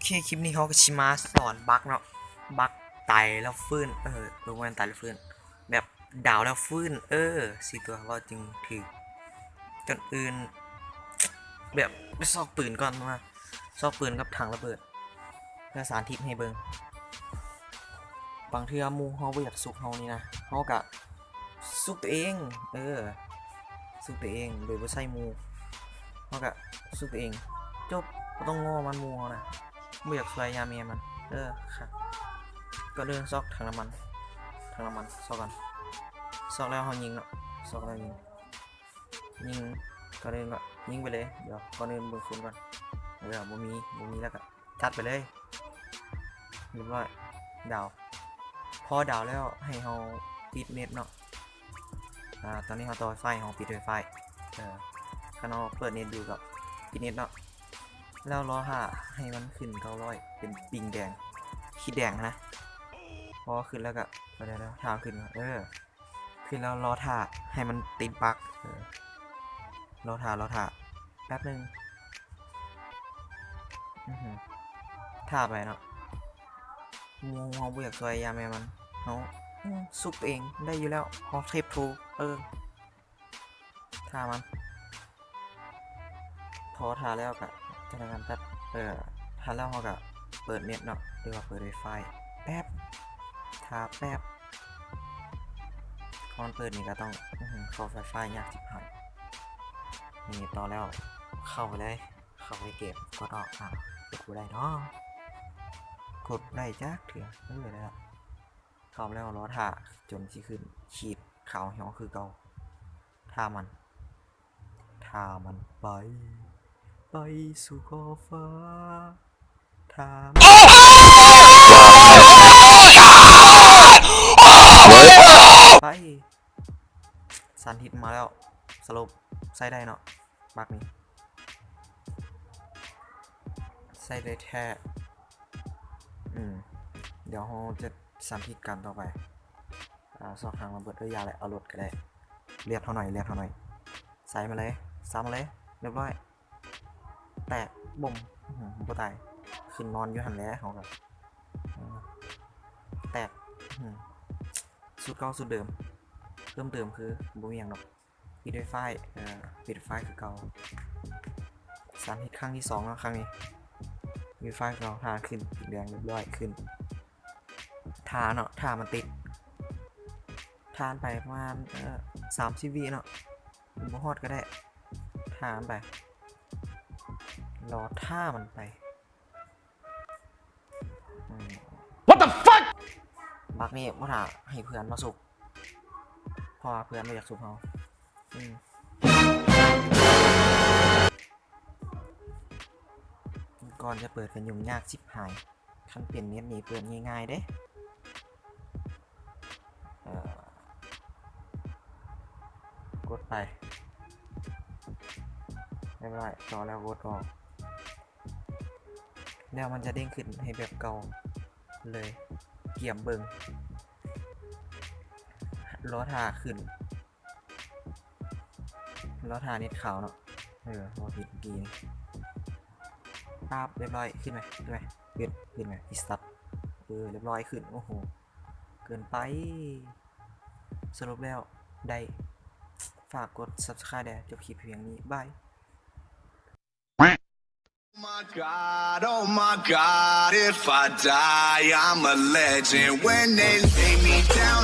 เคคลิปนี้เขาก็ชิมาสอนบั๊กเนาะบั๊กไตแล้วฟื้นรู้ว่าไตแล้วฟื้นแบบดาวแล้วฟื้นสี่ตัวว่าจึงถือจนอื่นแบบไปซอกปืนก่อนมาซอกปืนกับถังระเบิดเพื่อสารทิพย์ให้เบิงบางเทื่อมูเฮาบ่อยากสุกเฮานี่นะเฮากะสุกตัวเองสุกตัวเองโดยบ่ใช่มูเฮากะสุกตัวเองจบบ่ต้องง้อมันมูเฮานะไม่อยากซวยยาเมียมันค่ะก็เดินซอกถังน้ำมันซอกกันซอกแล้วเขายิงเนาะซอกแล้วยิงก็เดินก็ยิงไปเลยเดี๋ยวก่อนเดินเบิ่งฝุ่นก่อนบ่มีแล้วก็จัดไปเลยเรียบร้อยดาวพอดาวแล้วให้เขาปิดเน็ตเนาะตอนนี้เขาต่อไฟเขาปิดไฟถ้าเราเปิดเน็ตดูกับปิดเน็ตเนาะแล้วรอหาให้มันขึ้น900เป็นปิงแดงขีดแดงนะพอขึ้นแล้วก็ได้แล้วทางขึ้นขึ้นแล้วรอท่าให้มันติดปักรอท่าแป๊บนึงท่าไปเนาะมูเฮาบ่อยากซวยยาแม่มันเฮาซุปเองได้อยู่แล้วฮอเทปทูท่ามันพอท่าแล้วก็จะทำการตัดท่าแล้วเฮาก็เปิดเน็ตเนาะหรือว่าเปิด Wi-Fi แป๊บท่าแป๊บก่อนเปิดนี่ก็ต้องเข้า Wi-Fi ยากจิบหายนี่ต่อแล้วเข้าไปเลยเข้าไปเก็บกดออกกดกูได้เนาะกดได้จักเถื่อนั่นเลยนะเข้าแล้วรอท่าจนที่ขึ้นขีดขาวเหี่ยวคือเก่าท่ามันไปสู่ขอบฟ้าท่าไปสันทิศมาแล้วสรุปใส่ได้เนาะบักนี้ใส่ได้แท้เดี๋ยวเราจะสันทิศกันต่อไปซอกทางระเบิดด้วยยาแหละเอารถก็ได้เรียกเขาหน่อยใส่มาเลยซ้ำมาเลยเรียบร้อยแตกบ่มบ่ตายขึ้นนอนอยู่หันแล้วเขากับแตกสุดเก่าสุดเดิมเพิ่มเติมคือบ่มีอย่างหรอกปิดไฟคือเก่าสารฮิตครั้งที่2แล้วครั้งนี้มีไฟเก่าทาขึ้นแดงเรียบร้อยขึ้นทาเนาะทามันติดทานไปประมาณ30 วิเนาะบ่ฮอดก็ได้ทานไปรอท่ามันไปWhat the fuck บักนี่บ่ถ่าให้เพื่อนมาสุกเพราะเพื่อนไม่อยากสุกเขาก่อนจะเปิดกันยุ่งยากชิบหายขั้นเปลี่ยนเน็ตนี้เปิดง่ายๆเด้กดไปเรียบร้อยต่อแล้วกดออกแล้วมันจะเด้งขึ้นให้แบบเก่าเลยเกี่ยมเบิงล้อทาขึ้นล้อทาเน็ตขาวเนาะพอผิดกีนภาพเรียบร้อยขึ้นไหมขึ้นไหมอิสตัดเรียบร้อยขึ้นโอ้โหเกินไปสรุปแล้วได้ฝากกด subscribe ได้จบคลิปเพียงนี้บายOh my God, if I die, I'm a legend. When they lay me down